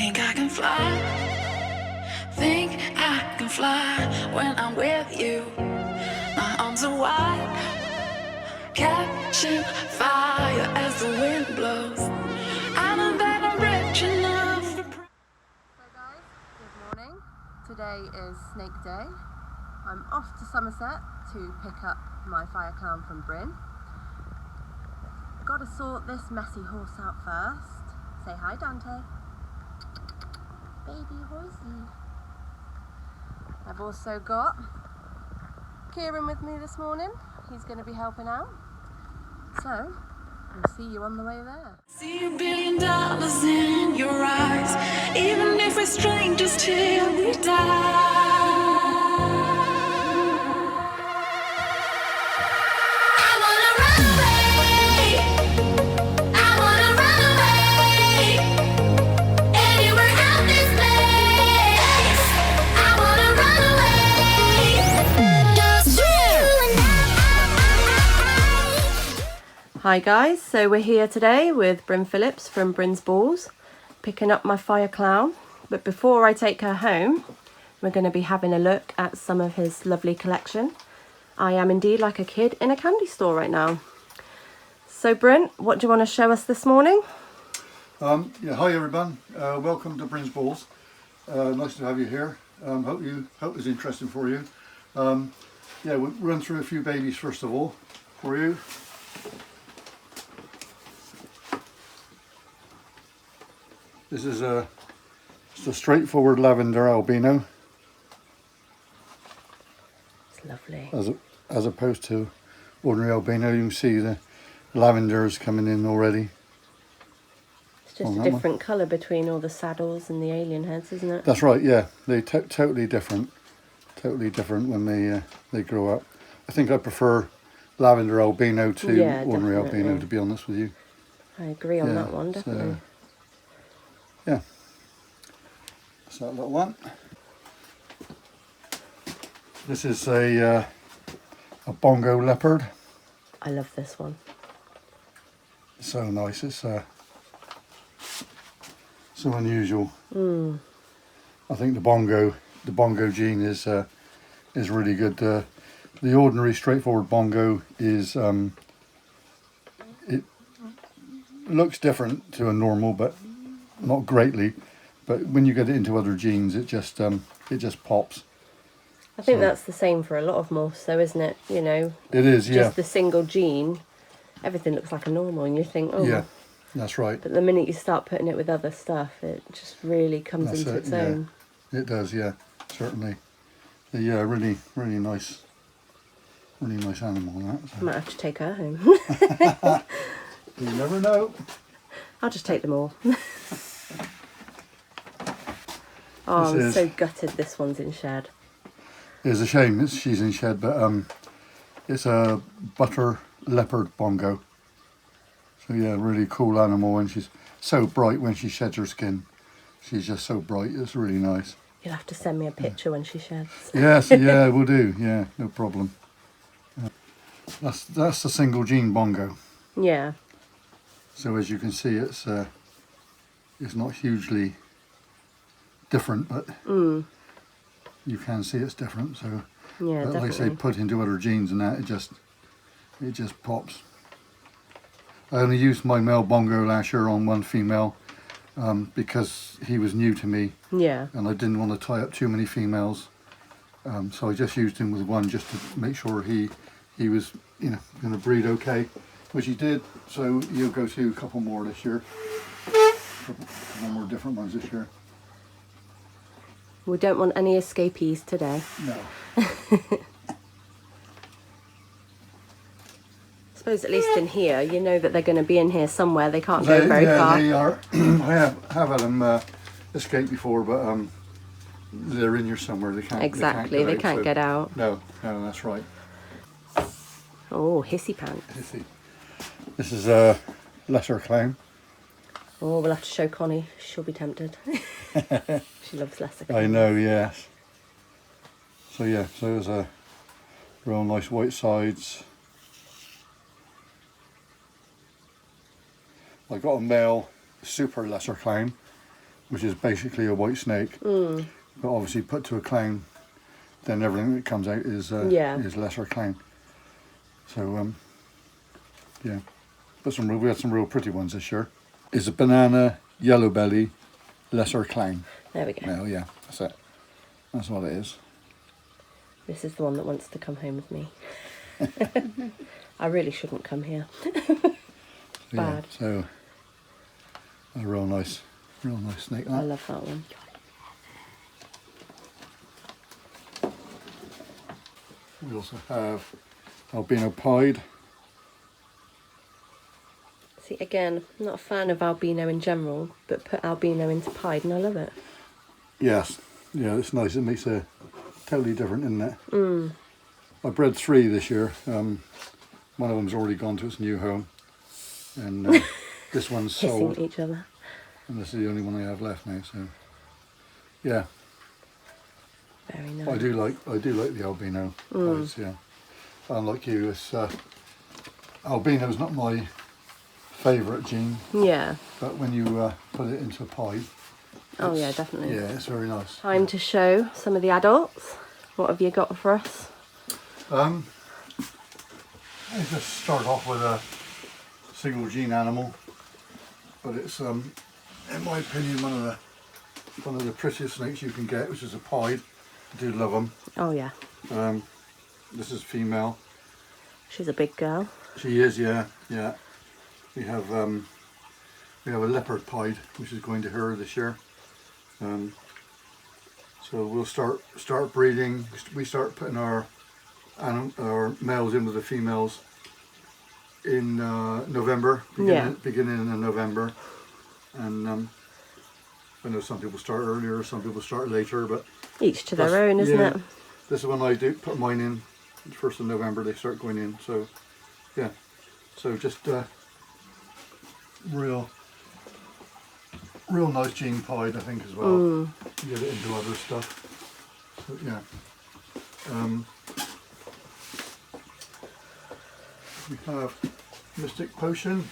Think I can fly. Think I can fly when I'm with you. My arms are wide, catching fire as the wind blows. I know that I'm rich enough. So guys, good morning. Today is Snake Day. I'm off to Somerset to pick up my fire clown from Brin. Got to sort this messy horse out first. Say hi, Dante. Baby horsey. I've also got Kieran with me this morning. He's going to be helping out. So, we'll see you on the way there. See $1 billion in your eyes, even if we're strangers till we die. I wanna run away. I wanna run away. Anywhere out this place. I wanna run away. Just you and I. Hi guys, so we're here today with Bryn Phillips from Brin's Balls, picking up my fire clown. But before I take her home, we're going to be having a look at some of his lovely collection. I am indeed like a kid in a candy store right now. So Bryn, what do you want to show us this morning? Hi everyone, welcome to Brin's Balls. Nice to have you here. Hope it's interesting for you. We'll run through a few babies first of all for you. This is just a straightforward lavender albino, It's lovely. as opposed to ordinary albino. You can see the lavender is coming in already. It's just a different colour between all the saddles and the alien heads, isn't it? That's right, yeah. They're totally different when they grow up. I think I prefer lavender albino to ordinary definitely. albino, to be honest with you. I agree on that one, definitely. So, yeah, that's that little one. This is a bongo leopard. I love this one. So nice. It's so unusual. I think the bongo gene is really good. The ordinary straightforward bongo is it looks different to a normal, but not greatly. But when you get it into other genes, it just pops. I think that's the same for a lot of moths, though, isn't it? You know, It is, yeah. just the single gene, everything looks like a normal, and you think, oh, Yeah, that's right. But the minute you start putting it with other stuff, it just really comes That's into it, its own. It does, yeah, certainly. Yeah, really nice animal. That. I might have to take her home. You never know. I'll just take them all. Oh, I'm so gutted this one's in shed. It's a shame she's in shed, but it's a butter leopard bongo. So yeah, really cool animal, and she's so bright when she sheds her skin. She's just so bright. It's really nice. You'll have to send me a picture when she sheds. Yes, yeah, we'll do. Yeah, no problem. That's the single gene bongo. Yeah. So as you can see, it's not hugely different, but you can see it's different. So, Yeah, but definitely. like I say, put into other genes and that, it just pops. I only used my male bongo last year on one female because he was new to me. Yeah. And I didn't want to tie up too many females, so I just used him with one just to make sure he was going to breed okay, which he did. So you'll go to a couple more this year, a couple more different ones this year. We don't want any escapees today. No. I suppose at least in here, you know that they're going to be in here somewhere. They can't go very far. They are. I have had them escape before, but they're in here somewhere. They can't. Exactly, they can't get out. No, that's right. Oh, hissy pants. Hissy. This is a lesser clown. Oh, we'll have to show Connie. She'll be tempted. She loves lesser clowns. I know, yes. So yeah, so there's a real nice white sides. I got a male super lesser clown which is basically a white snake, but obviously put to a clown, then everything that comes out is lesser clown. So yeah, but we had some real pretty ones this year. Is a banana yellow belly lesser clown. There we go. Well, yeah, that's it. That's what it is. This is the one that wants to come home with me. I really shouldn't come here. Yeah, Bad. so a real nice snake. I love that one. We also have albino pied. See, again, I'm not a fan of albino in general, but put albino into pied and I love it. Yes, yeah, it's nice. It makes a totally different, isn't it? I bred 3 this year. One of them's already gone to its new home, and this one's Kissing sold. each other. And this is the only one I have left now. So, yeah, Very nice. I do like the albino pieds, yeah. Unlike you, it's albino's not my favourite gene, Yeah. but when you put it into a pied, Oh yeah, definitely. yeah, it's very nice. Time to show some of the adults. What have you got for us? I just start off with a single gene animal, but it's in my opinion one of the prettiest snakes you can get, which is a pied. I do love them. Oh yeah. This is female. She's a big girl. She is, yeah. We have a leopard pied, which is going to her this year. So we'll start breeding. We start putting our males in with the females in November, beginning in November, and I know some people start earlier, some people start later, but Each to their own, isn't it? This is when I do put mine in. The 1st of November they start going in. So yeah, so just real nice gene pied, I think, as well. Get it into other stuff. So yeah. We have Mystic Potion.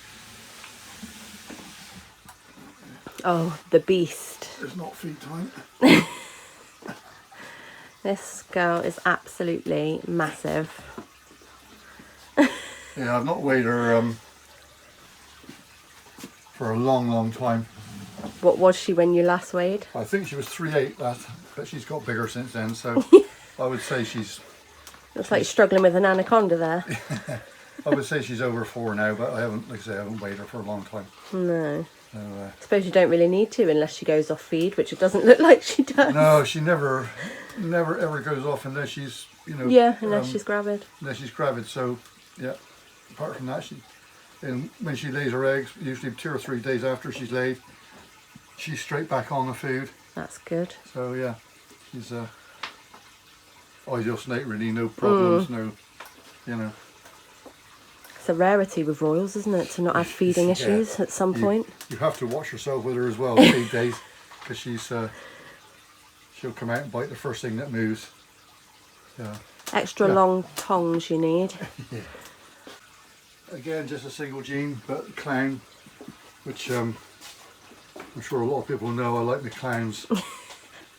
Oh, the beast. It's not feed time. This girl is absolutely massive. Yeah, I've not weighed her for a long time. What was she when you last weighed? I think she was 3'8", but she's got bigger since then. So I would say she's Looks like you're struggling with an anaconda there. I would say she's over 4 now, but I haven't, like I say, I haven't weighed her for a long time. No. So, I suppose you don't really need to unless she goes off feed, which it doesn't look like she does. no, she never ever goes off unless she's, Yeah, unless she's gravid. Unless she's gravid. So yeah, apart from that, when she lays her eggs, usually 2 or 3 days after she's laid, she's straight back on the food. That's good. So yeah, she's a ideal snake, really. No problems, It's a rarity with royals, isn't it, to not have feeding issues at some point. You have to watch yourself with her as well, feed days, because she'll come out and bite the first thing that moves. Yeah. Extra long tongs you need. Yeah. Again, just a single gene, but clown, which I'm sure a lot of people know. I like the clowns.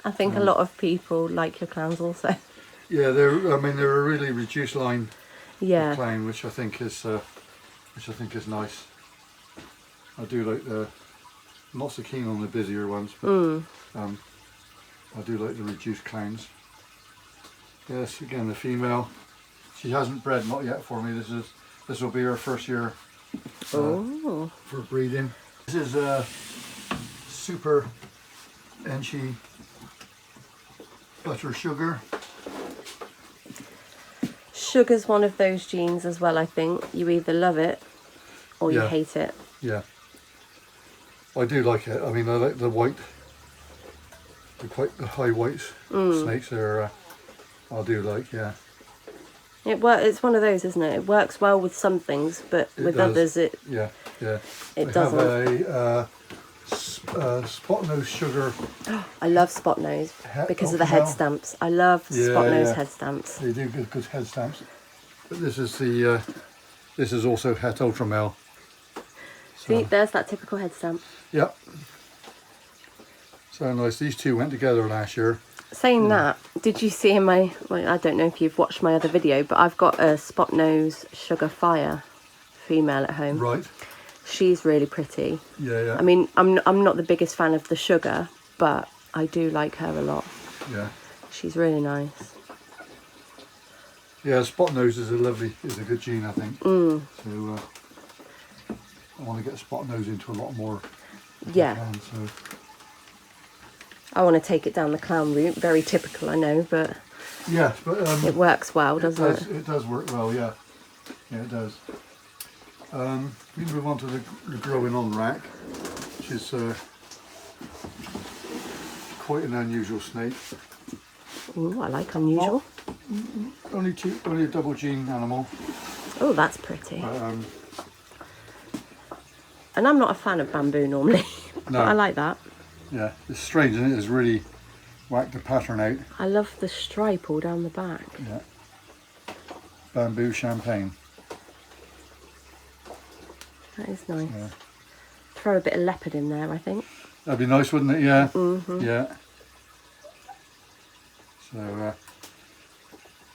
I think a lot of people like your clowns also. Yeah, they're a really reduced line Yeah. clown, which I think is nice. I do like I'm not so keen on the busier ones, but I do like the reduced clowns. Yes, again the female. She hasn't bred, not yet for me. This will be her first year for breeding. This is a super Enchi butter sugar. Sugar's one of those genes as well, I think. You either love it or you hate it. Yeah. I do like it. I mean, I like the white, the high white snakes there. I do like, yeah. It's one of those, isn't it? It works well with some things, but with others it it doesn't. Have a spot nose sugar. I love spot nose because of the head stamps. I love spot nose head stamps. They do good head stamps. But this is also het ultra male. See, there's that typical head stamp. Yep. So nice. These two went together last year. Saying that, did you see in my, well, I don't know if you've watched my other video, but I've got a spot nose sugar fire female at home. Right. She's really pretty. Yeah, yeah. I mean, I'm not the biggest fan of the sugar, but I do like her a lot. Yeah. She's really nice. Yeah, spot nose is a good gene, I think. Mm. So I want to get spot nose into a lot more. Yeah. So I want to take it down the clown route. Very typical, I know, but yeah, but it works well, doesn't it? It does work well, yeah. Yeah, it does. We move on to the growing on rack, which is quite an unusual snake. Ooh, I like unusual. Only a double gene animal. Oh, that's pretty. But, and I'm not a fan of bamboo normally, but No. I like that. yeah, it's strange, isn't it? It's really whacked the pattern out. I love the stripe all down the back. Yeah. Bamboo champagne. That is nice. Yeah. Throw a bit of leopard in there, I think. That'd be nice, wouldn't it? Yeah. Mm-hmm. Yeah. So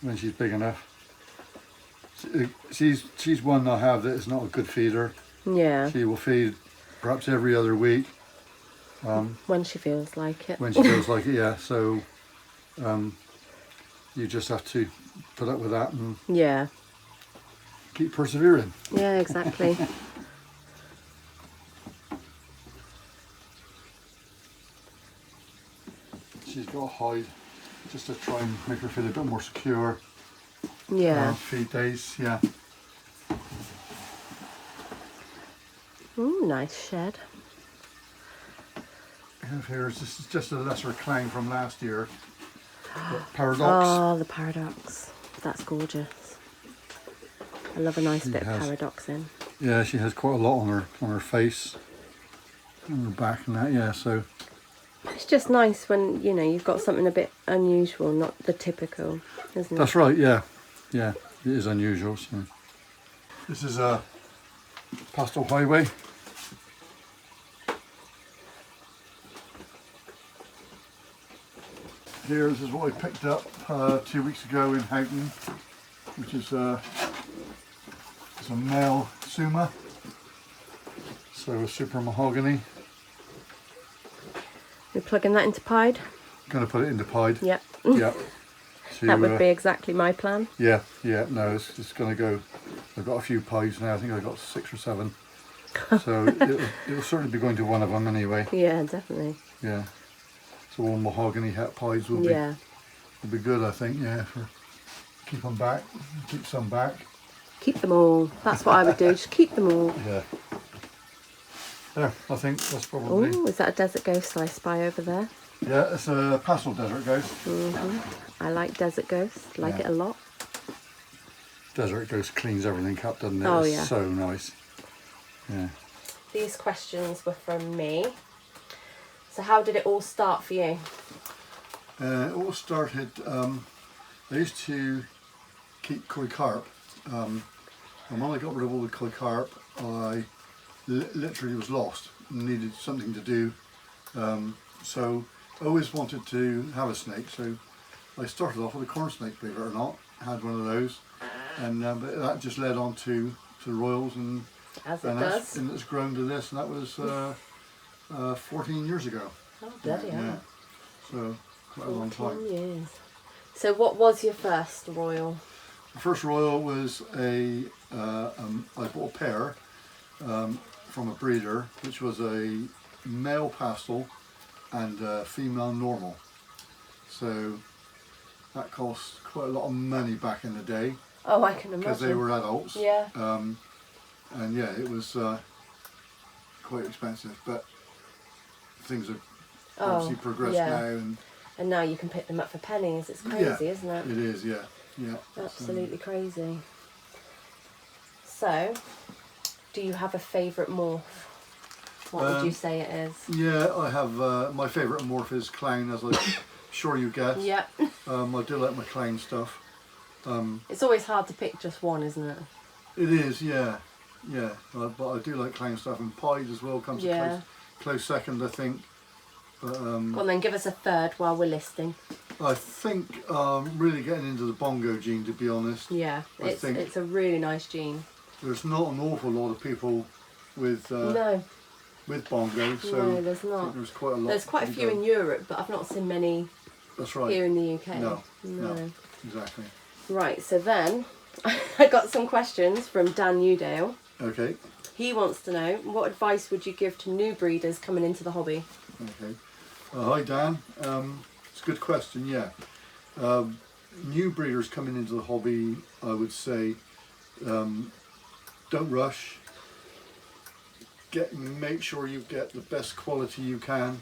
when she's big enough, she's one I have that is not a good feeder. Yeah. She will feed perhaps every other week. When she feels like it. When she feels like it, yeah. So you just have to put up with that and Yeah. keep persevering. Yeah, exactly. She's got a hide just to try and make her feel a bit more secure. Yeah. Feed days, yeah. Ooh, nice shed. This is just a lesser clang from last year. Paradox. Oh, the paradox. That's gorgeous. I love a nice bit of paradox in. Yeah, she has quite a lot on her face, on her back and that. Yeah, so It's just nice when, you know, you've got something a bit unusual, not the typical, isn't it? that's right. Yeah, yeah, it is unusual. So this is a pastel highway. Here, this is what I picked up 2 weeks ago in Houghton, which is it's a male Suma, so a super mahogany. You're plugging that into pied? Going to put it into pied. Yep. Yeah. To, That would be exactly my plan. Yeah, yeah. No, it's just going to go. I've got a few pies now. I think I've got 6 or 7. So it'll certainly be going to one of them anyway. Yeah, definitely. Yeah. So all mahogany hat pies will be good, I think. Yeah, for keep them back, keep some back. Keep them all. That's what I would do. Just keep them all. Yeah. Yeah, I think that's probably. Oh, is that a desert ghost I spy over there? Yeah, it's a pastel desert ghost. I like desert ghost. Like Yeah. it a lot. Desert ghost cleans everything up, doesn't it? Oh, It's yeah. so nice. Yeah. These questions were from me. So how did it all start for you? It all started. I used to keep koi carp, and when I got rid of all the koi carp, I literally was lost and needed something to do. So I always wanted to have a snake. So I started off with a corn snake, believe it or not. Had one of those, and but that just led on to royals and As it and does. and it's grown to this, and that was 14 years ago. Oh, bloody hell. Yeah. So quite a long 14 time. years. So what was your first royal? The first royal was I bought a pair from a breeder, which was a male pastel and a female normal. So that cost quite a lot of money back in the day Oh, I can imagine. because they were adults. Yeah. And yeah, it was quite expensive, but things have obviously progressed now, And now you can pick them up for pennies. It's crazy, isn't it? it is. Yeah, yeah. Absolutely crazy. So, do you have a favourite morph? What would you say it is? Yeah, I have my favourite morph is clown, as I'm sure you guessed. Yep. I do like my clown stuff. It's always hard to pick just one, isn't it? It is, yeah, yeah. But I do like clown stuff, and pies as well comes a close second, I think. But Go on then, give us a third while we're listing. I think really getting into the bongo gene, to be honest. Yeah, it's a really nice gene. There's not an awful lot of people with No, bongo, so no, there's I think not. there's quite a lot. There's quite a to be few done. in Europe, but I've not seen many That's right. here in the UK. No, exactly. Right, so then I got some questions from Dan Newdale. Okay. He wants to know, what advice would you give to new breeders coming into the hobby? Okay. Hi Dan. It's a good question. Yeah. New breeders coming into the hobby, I would say, don't rush. Make sure you get the best quality you can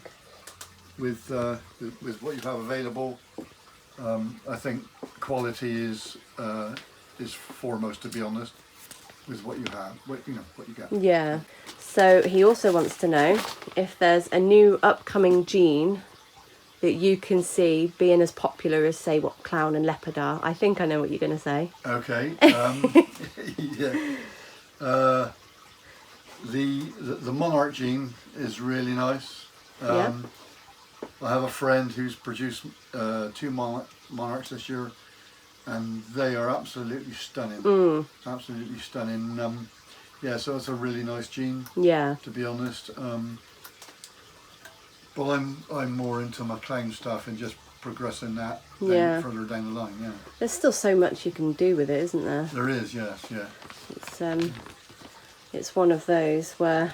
with what you have available. I think quality is foremost, to be honest, with what you have, what you get. Yeah. So he also wants to know if there's a new upcoming gene that you can see being as popular as, say, what clown and leopard are. I think I know what you're going to say. Okay. Yeah. The monarch gene is really nice. Yeah. I have a friend who's produced 2 monarchs this year, and they are absolutely stunning. Absolutely stunning. Yeah, so it's a really nice gene. Yeah. To be honest. But I'm more into my clown stuff and just progressing that further down the line. Yeah. There's still so much you can do with it, isn't there? There is, yes, yeah. It's one of those where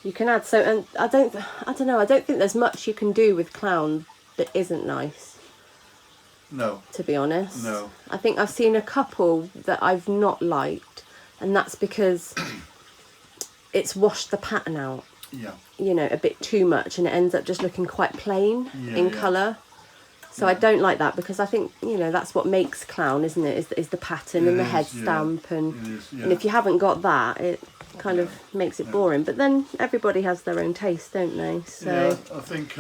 you can add and I don't know, I don't think there's much you can do with clown that isn't nice. No. To be honest. No. I think I've seen a couple that I've not liked, and that's because it's washed the pattern out. Yeah. You know, a bit too much, and it ends up just looking quite plain in colour. So I don't like that, because I think, you know, that's what makes clown, isn't it? Is the pattern and the head stamp, and if you haven't got that, it kind of makes it boring. But then everybody has their own taste, don't they? So yeah, I think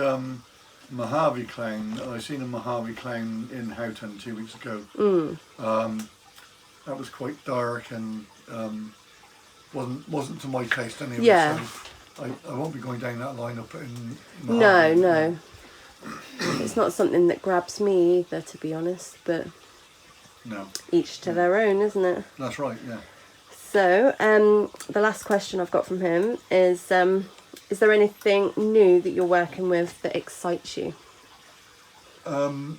Mojave clown. I seen a Mojave clown in Houghton 2 weeks ago. That was quite dark and wasn't to my taste anyway. Yeah. So I won't be going down that line of putting. No. It's not something that grabs me either, to be honest. But no. Each to their own, isn't it? That's right. Yeah. So the last question I've got from him is there anything new that you're working with that excites you? I'm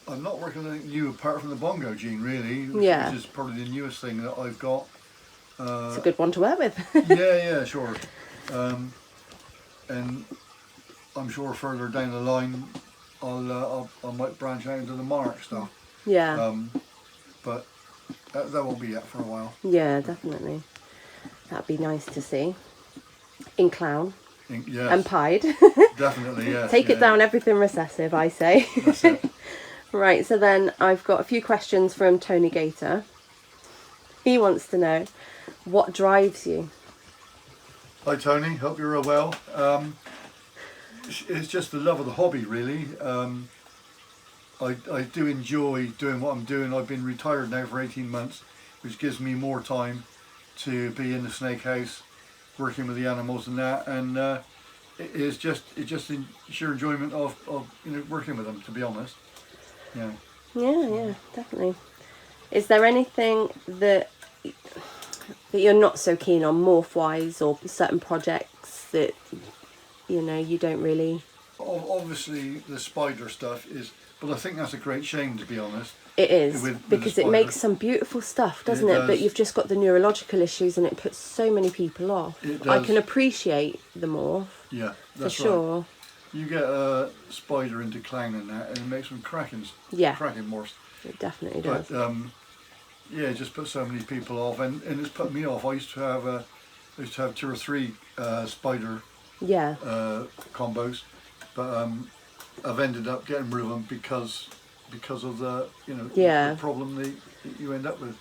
not working on anything new apart from the bongo gene, really. Yeah. Which is probably the newest thing that I've got. It's a good one to work with. yeah, sure. And I'm sure further down the line, I might branch out into the monarch stuff. Yeah. But that won't be yet for a while. Yeah, definitely. That'd be nice to see. In clown. Yes. And pied. Definitely, yes. Take it down, everything recessive, I say. That's it. Right, so then I've got a few questions from Tony Gator. He wants to know, what drives you? Hi Tony, hope you're well. It's just the love of the hobby, really. I do enjoy doing what I'm doing. I've been retired now for 18 months, which gives me more time to be in the snake house, working with the animals and that, and it's just the sheer enjoyment of working with them, to be honest. Yeah. Yeah, definitely. Is there anything that you're not so keen on morph-wise, or certain projects that you don't really? Obviously, the spider stuff is, but I think that's a great shame, to be honest. It is, with because it makes some beautiful stuff, doesn't it? But you've just got the neurological issues, and it puts so many people off. It does. I can appreciate the morph. Yeah, that's for sure. Right. You get a spider into clown and that, and it makes them cracking morphs. It definitely does. But it just puts so many people off, and it's put me off. I used to have 2 or 3 spider combos, but I've ended up getting rid of them because of the the problem that you end up with.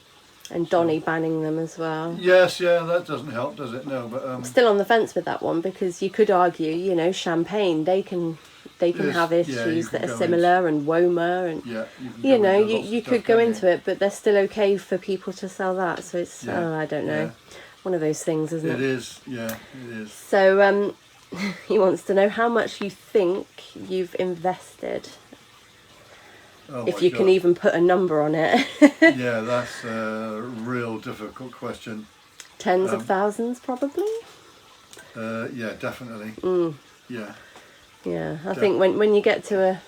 And Donnie banning them as well. Yes, that doesn't help, does it? No, but I'm still on the fence with that one, because you could argue, champagne, they can have issues that are similar, and Woma, and you could go into it, but they're still okay for people to sell that. So it's I don't know, one of those things, isn't it? It is, yeah, it is. So He wants to know how much you think you've invested. Oh If my you can God. even put a number on it. Yeah, that's a real difficult question. Tens of thousands, probably. Yeah, definitely. Yeah, Yeah, I think when you get yeah,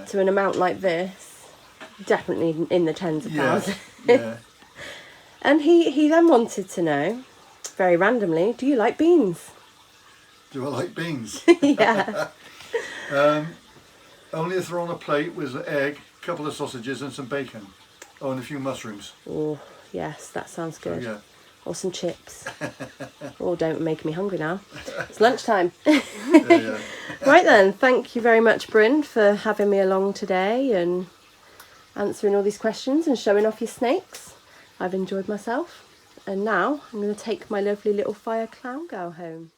to an amount like this, definitely in the tens of yeah, thousands. yeah. And he then wanted to know, very randomly, do you like beans? Do I like beans? Yeah. Only if they're on a plate with an egg, a couple of sausages and some bacon. Oh, and a few mushrooms. Oh, yes, that sounds So, good. yeah. Or some chips. Oh, don't make me hungry now. It's lunchtime. Yeah. Right then, thank you very much, Bryn, for having me along today and answering all these questions and showing off your snakes. I've enjoyed myself. And now I'm going to take my lovely little fire clown girl home.